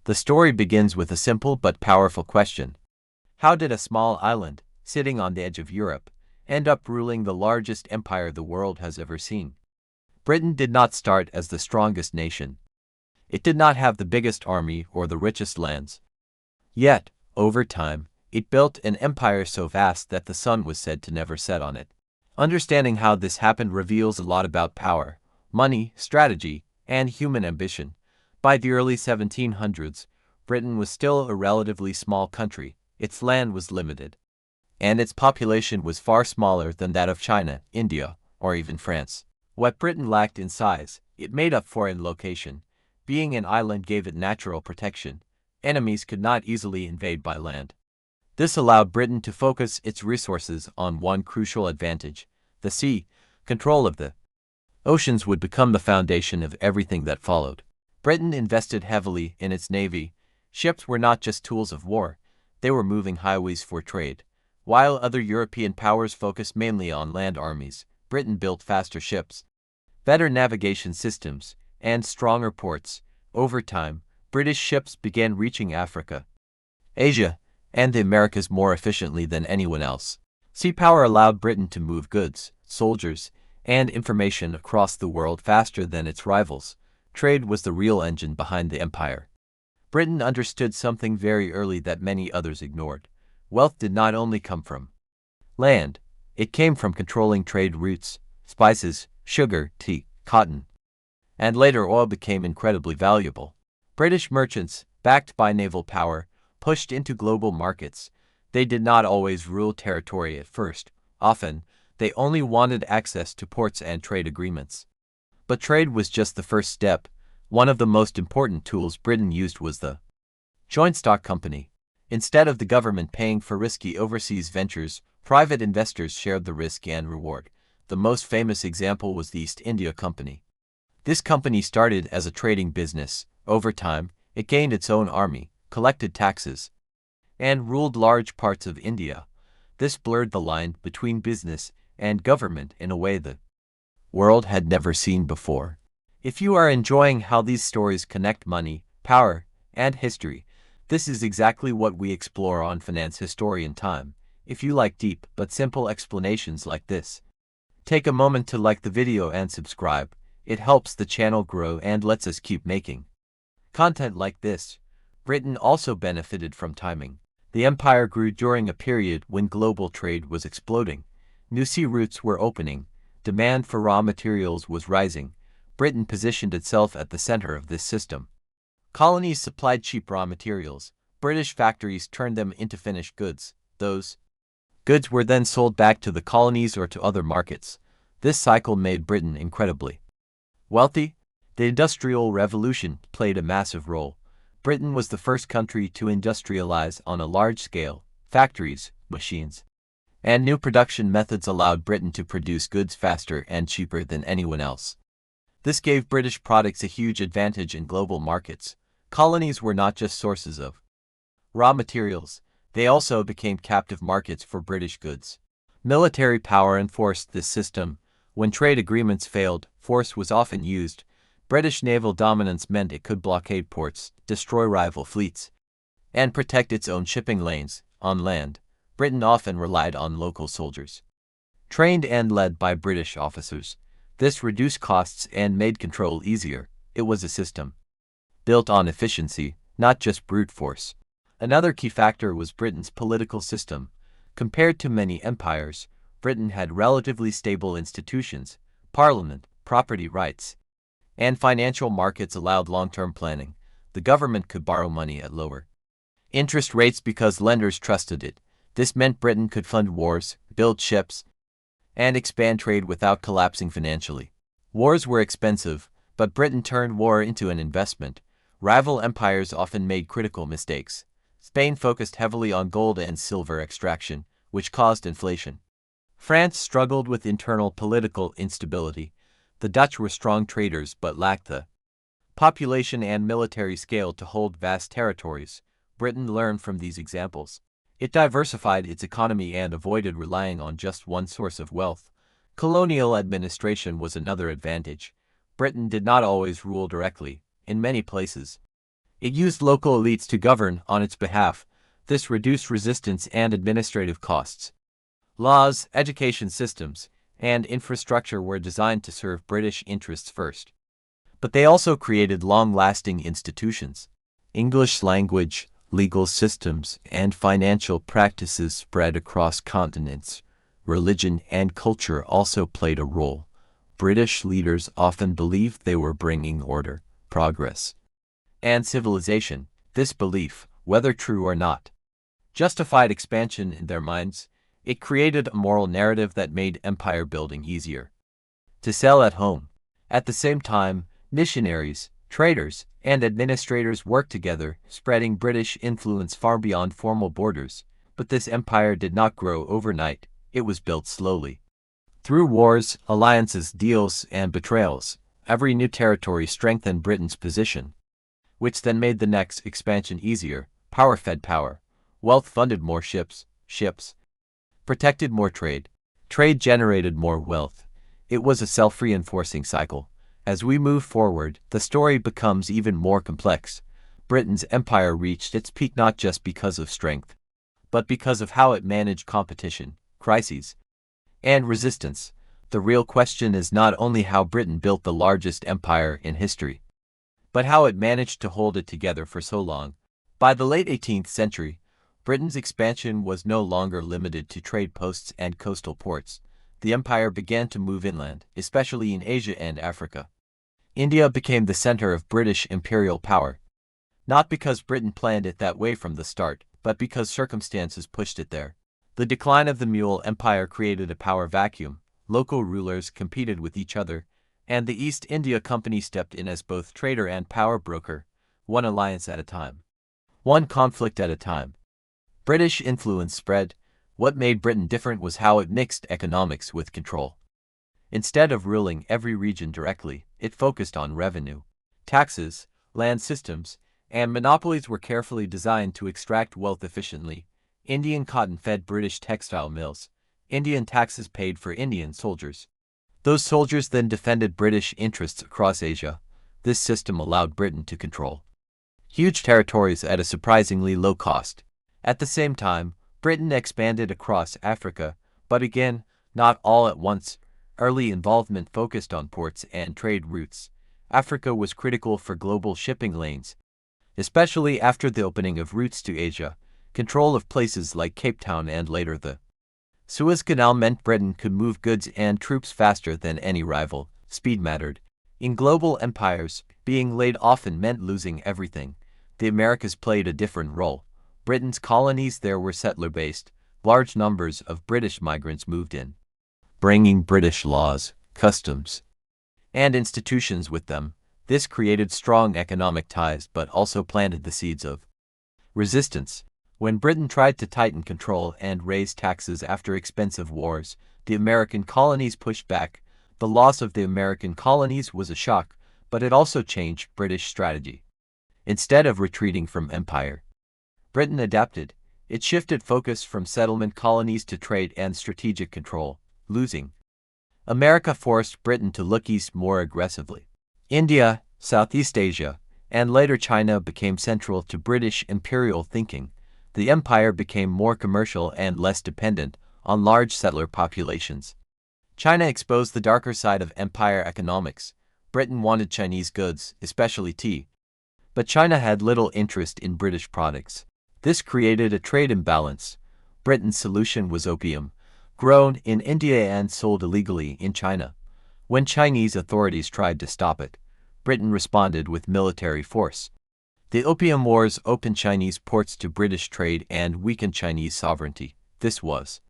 The story begins with a simple but powerful question. How did a small island, sitting on the edge of Europe, end up ruling the largest empire the world has ever seen? Britain did not start as the strongest nation. It did not have the biggest army or the richest lands. Yet, over time, it built an empire so vast that the sun was said to never set on it. Understanding how this happened reveals a lot about power, money, strategy, and human ambition. By the early 1700s, Britain was still a relatively small country. Its land was limited, and its population was far smaller than that of China, India, or even France. What Britain lacked in size, it made up for in location. Being an island gave it natural protection. Enemies could not easily invade by land. This allowed Britain to focus its resources on one crucial advantage: the sea. Control of the oceans would become the foundation of everything that followed. Britain invested heavily in its navy. Ships were not just tools of war, they were moving highways for trade. While other European powers focused mainly on land armies, Britain built faster ships, better navigation systems, and stronger ports. Over time, British ships began reaching Africa, Asia, and the Americas more efficiently than anyone else. Sea power allowed Britain to move goods, soldiers, and information across the world faster than its rivals. Trade was the real engine behind the empire. Britain understood something very early that many others ignored. Wealth did not only come from land, it came from controlling trade routes. Spices, sugar, tea, cotton, and later oil became incredibly valuable. British merchants, backed by naval power, pushed into global markets. They did not always rule territory at first. Often, they only wanted access to ports and trade agreements. But trade was just the first step. One of the most important tools Britain used was the joint stock company. Instead of the government paying for risky overseas ventures, private investors shared the risk and reward. The most famous example was the East India Company. This company started as a trading business. Over time, it gained its own army, collected taxes, and ruled large parts of India. This blurred the line between business and government in a way the world had never seen before. If you are enjoying how these stories connect money, power, and history, this is exactly what we explore on Finance Historian Time. If you like deep but simple explanations like this, take a moment to like the video and subscribe. It helps the channel grow and lets us keep making content like this. Britain also benefited from timing. The empire grew during a period when global trade was exploding. New sea routes were opening. Demand for raw materials was rising. Britain positioned itself at the center of this system. Colonies supplied cheap raw materials. British factories turned them into finished goods. Those goods were then sold back to the colonies or to other markets. This cycle made Britain incredibly wealthy. The Industrial Revolution played a massive role. Britain was the first country to industrialize on a large scale. Factories, machines, and new production methods allowed Britain to produce goods faster and cheaper than anyone else. This gave British products a huge advantage in global markets. Colonies were not just sources of raw materials, they also became captive markets for British goods. Military power enforced this system. When trade agreements failed, force was often used. British naval dominance meant it could blockade ports, destroy rival fleets, and protect its own shipping lanes. On land, Britain often relied on local soldiers, trained and led by British officers. This reduced costs and made control easier. It was a system built on efficiency, not just brute force. Another key factor was Britain's political system. Compared to many empires, Britain had relatively stable institutions. Parliament, property rights, and financial markets allowed long-term planning. The government could borrow money at lower interest rates because lenders trusted it. This meant Britain could fund wars, build ships, and expand trade without collapsing financially. Wars were expensive, but Britain turned war into an investment. Rival empires often made critical mistakes. Spain focused heavily on gold and silver extraction, which caused inflation. France struggled with internal political instability. The Dutch were strong traders but lacked the population and military scale to hold vast territories. Britain learned from these examples. It diversified its economy and avoided relying on just one source of wealth. Colonial administration was another advantage. Britain did not always rule directly. In many places, It used local elites to govern on its behalf. This reduced resistance and administrative costs. Laws, education systems, and infrastructure were designed to serve British interests first. But they also created long-lasting institutions. English language, legal systems, and financial practices spread across continents. Religion and culture also played a role. British leaders often believed they were bringing order, progress, and civilization. This belief, whether true or not, justified expansion in their minds. It created a moral narrative that made empire building easier to sell at home. At the same time, missionaries, traders, and administrators worked together, spreading British influence far beyond formal borders. But this empire did not grow overnight. It was built slowly. Through wars, alliances, deals, and betrayals, every new territory strengthened Britain's position, which then made the next expansion easier. Power fed power. Wealth funded more ships, protected more trade. Trade generated more wealth. It was a self-reinforcing cycle. As we move forward, the story becomes even more complex. Britain's empire reached its peak not just because of strength, but because of how it managed competition, crises, and resistance. The real question is not only how Britain built the largest empire in history, but how it managed to hold it together for so long. By the late 18th century, Britain's expansion was no longer limited to trade posts and coastal ports. The empire began to move inland, especially in Asia and Africa. India became the center of British imperial power, not because Britain planned it that way from the start, but because circumstances pushed it there. The decline of the Mughal Empire created a power vacuum. Local rulers competed with each other, and the East India Company stepped in as both trader and power broker, one alliance at a time, one conflict at a time. British influence spread. What made Britain different was how it mixed economics with control. Instead of ruling every region directly, it focused on revenue. Taxes, land systems, and monopolies were carefully designed to extract wealth efficiently. Indian cotton fed British textile mills. Indian taxes paid for Indian soldiers. Those soldiers then defended British interests across Asia. This system allowed Britain to control huge territories at a surprisingly low cost. At the same time, Britain expanded across Africa, but again, not all at once. Early involvement focused on ports and trade routes. Africa was critical for global shipping lanes, especially after the opening of routes to Asia. Control of places like Cape Town and later the Suez Canal meant Britain could move goods and troops faster than any rival. Speed mattered. In global empires, being late often meant losing everything. The Americas played a different role. Britain's colonies there were settler-based. Large numbers of British migrants moved in, bringing British laws, customs, and institutions with them. This created strong economic ties but also planted the seeds of resistance. When Britain tried to tighten control and raise taxes after expensive wars, the American colonies pushed back. The loss of the American colonies was a shock, but it also changed British strategy. Instead of retreating from empire, Britain adapted. It shifted focus from settlement colonies to trade and strategic control. Losing America forced Britain to look east more aggressively. India, Southeast Asia, and later China became central to British imperial thinking. The empire became more commercial and less dependent on large settler populations. China exposed the darker side of empire economics. Britain wanted Chinese goods, especially tea, but China had little interest in British products. This created a trade imbalance. Britain's solution was opium, grown in India and sold illegally in China. When Chinese authorities tried to stop it, Britain responded with military force. The Opium Wars opened Chinese ports to British trade and weakened Chinese sovereignty. This was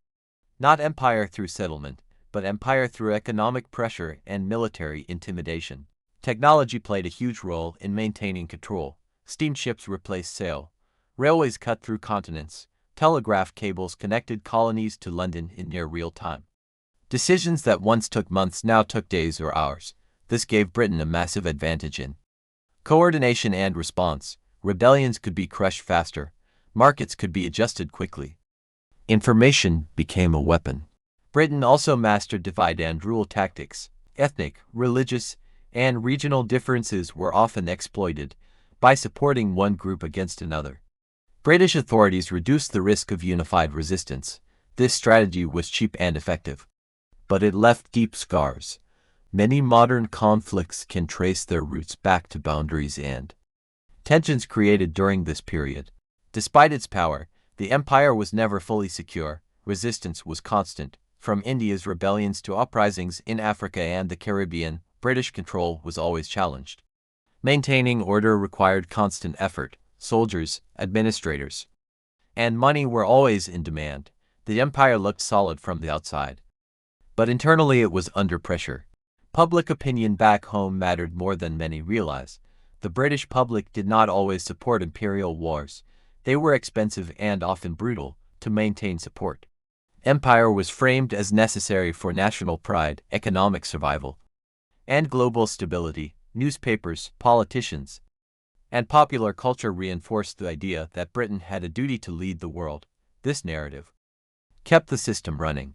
not empire through settlement, but empire through economic pressure and military intimidation. Technology played a huge role in maintaining control. Steamships replaced sail. Railways cut through continents. Telegraph cables connected colonies to London in near real time. Decisions that once took months now took days or hours. This gave Britain a massive advantage in coordination and response. Rebellions could be crushed faster. Markets could be adjusted quickly. Information became a weapon. Britain also mastered divide and rule tactics. Ethnic, religious, and regional differences were often exploited. by supporting one group against another. British authorities reduced the risk of unified resistance. This strategy was cheap and effective, but it left deep scars. Many modern conflicts can trace their roots back to boundaries and tensions created during this period. Despite its power, the empire was never fully secure. Resistance was constant. From India's rebellions to uprisings in Africa and the Caribbean, British control was always challenged. Maintaining order required constant effort. Soldiers, administrators, and money were always in demand. The empire looked solid from the outside, but internally it was under pressure. Public opinion back home mattered more than many realize. The British public did not always support imperial wars. They were expensive and often brutal to maintain support. Empire was framed as necessary for national pride, economic survival, and global stability. Newspapers, politicians, and popular culture reinforced the idea that Britain had a duty to lead the world. This narrative kept the system running.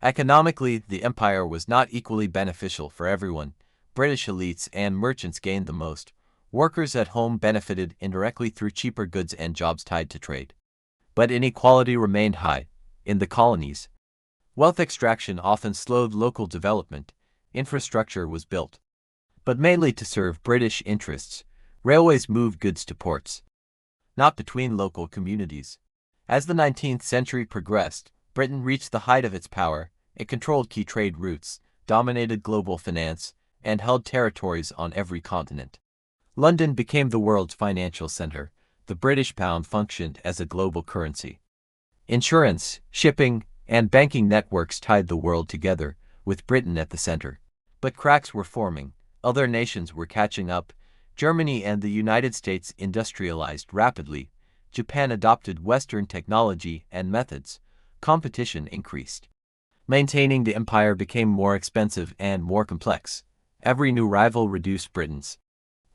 Economically, the empire was not equally beneficial for everyone. British elites and merchants gained the most. Workers at home benefited indirectly through cheaper goods and jobs tied to trade. But inequality remained high. In the colonies, wealth extraction often slowed local development. Infrastructure was built, but mainly to serve British interests. Railways moved goods to ports, not between local communities. As the 19th century progressed, Britain reached the height of its power. It controlled key trade routes, dominated global finance, and held territories on every continent. London became the world's financial center. The British pound functioned as a global currency. Insurance, shipping, and banking networks tied the world together, with Britain at the center. But cracks were forming. Other nations were catching up. Germany and the United States industrialized rapidly. Japan adopted Western technology and methods. Competition increased. Maintaining the empire became more expensive and more complex. Every new rival reduced Britain's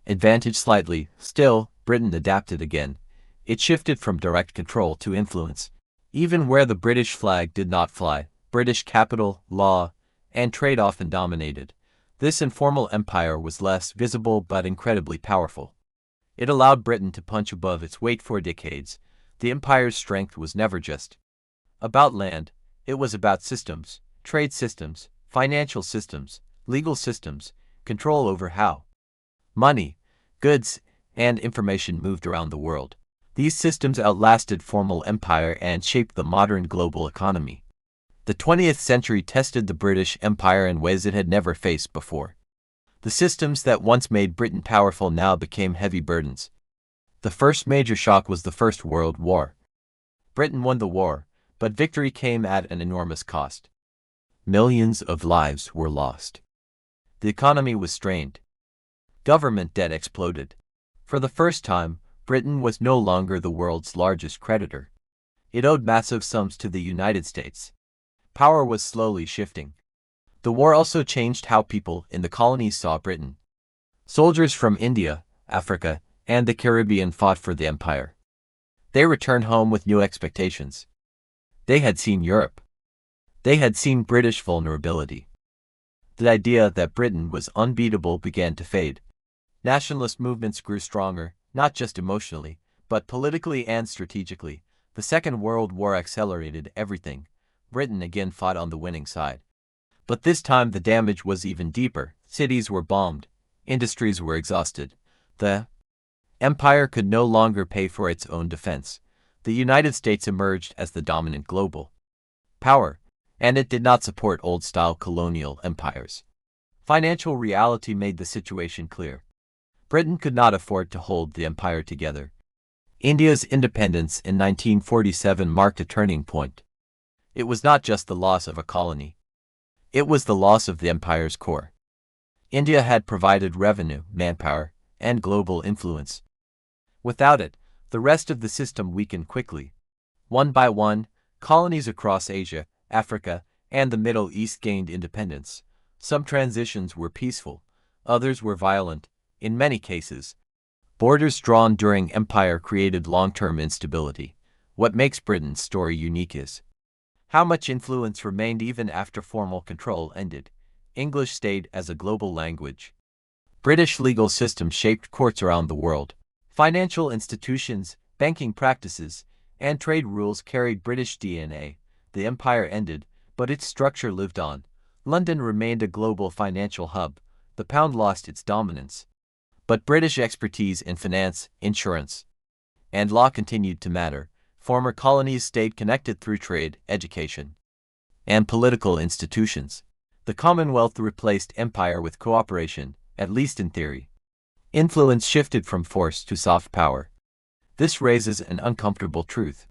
advantage slightly. Still, Britain adapted again. It shifted from direct control to influence. Even where the British flag did not fly, British capital, law, and trade often dominated. This informal empire was less visible but incredibly powerful. It allowed Britain to punch above its weight for decades. The empire's strength was never just about land. It was about systems, trade systems, financial systems, legal systems, control over how money, goods, and information moved around the world. These systems outlasted formal empire and shaped the modern global economy. The 20th century tested the British Empire in ways it had never faced before. The systems that once made Britain powerful now became heavy burdens. The first major shock was the First World War. Britain won the war, but victory came at an enormous cost. Millions of lives were lost. The economy was strained. Government debt exploded. For the first time, Britain was no longer the world's largest creditor. It owed massive sums to the United States. Power was slowly shifting. The war also changed how people in the colonies saw Britain. Soldiers from India, Africa, and the Caribbean fought for the empire. They returned home with new expectations. They had seen Europe. They had seen British vulnerability. The idea that Britain was unbeatable began to fade. Nationalist movements grew stronger, not just emotionally, but politically and strategically. The Second World War accelerated everything. Britain again fought on the winning side. But this time the damage was even deeper. Cities were bombed. Industries were exhausted. The empire could no longer pay for its own defense. The United States emerged as the dominant global power, and it did not support old-style colonial empires. Financial reality made the situation clear. Britain could not afford to hold the empire together. India's independence in 1947 marked a turning point. It was not just the loss of a colony. It was the loss of the empire's core. India had provided revenue, manpower, and global influence. Without it, the rest of the system weakened quickly. One by one, colonies across Asia, Africa, and the Middle East gained independence. Some transitions were peaceful, others were violent. In many cases, borders drawn during empire created long-term instability. What makes Britain's story unique is how much influence remained even after formal control ended. English stayed as a global language. British legal system shaped courts around the world. Financial institutions, banking practices, and trade rules carried British DNA. The empire ended, but its structure lived on. London remained a global financial hub. The pound lost its dominance. But British expertise in finance, insurance, and law continued to matter. Former colonies stayed connected through trade, education, and political institutions. The Commonwealth replaced empire with cooperation, at least in theory. Influence shifted from force to soft power. This raises an uncomfortable truth.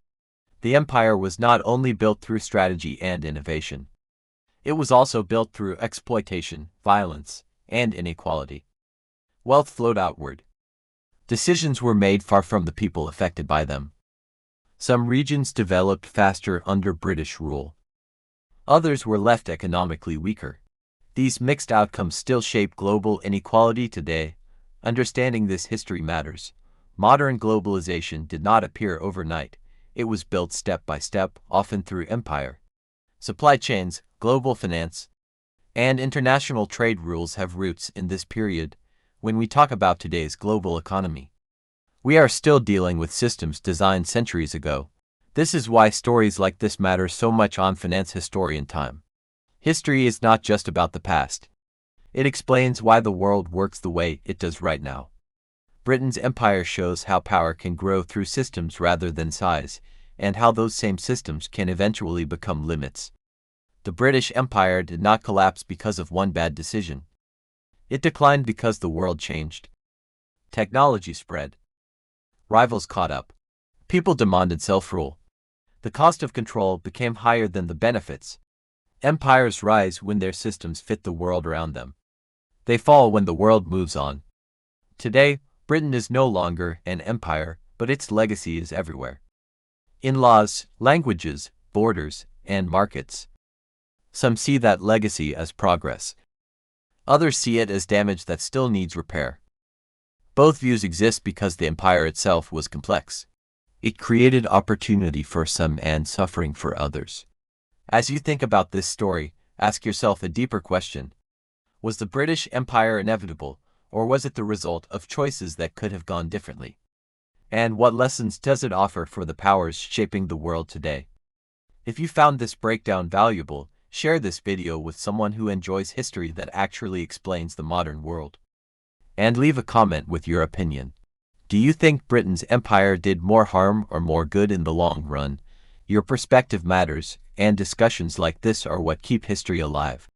The empire was not only built through strategy and innovation. It was also built through exploitation, violence, and inequality. Wealth flowed outward. Decisions were made far from the people affected by them. Some regions developed faster under British rule. Others were left economically weaker. These mixed outcomes still shape global inequality today. Understanding this history matters. Modern globalization did not appear overnight. It was built step by step, often through empire. Supply chains, global finance, and international trade rules have roots in this period. When we talk about today's global economy, we are still dealing with systems designed centuries ago. This is why stories like this matter so much on Finance Historian Time. History is not just about the past. It explains why the world works the way it does right now. Britain's empire shows how power can grow through systems rather than size, and how those same systems can eventually become limits. The British Empire did not collapse because of one bad decision. It declined because the world changed. Technology spread. Rivals caught up. People demanded self-rule. The cost of control became higher than the benefits. Empires rise when their systems fit the world around them. They fall when the world moves on. Today, Britain is no longer an empire, but its legacy is everywhere. In laws, languages, borders, and markets. Some see that legacy as progress. Others see it as damage that still needs repair. Both views exist because the empire itself was complex. It created opportunity for some and suffering for others. As you think about this story, ask yourself a deeper question. Was the British Empire inevitable, or was it the result of choices that could have gone differently? And what lessons does it offer for the powers shaping the world today? If you found this breakdown valuable, share this video with someone who enjoys history that actually explains the modern world. And leave a comment with your opinion. Do you think Britain's empire did more harm or more good in the long run? Your perspective matters, and discussions like this are what keep history alive.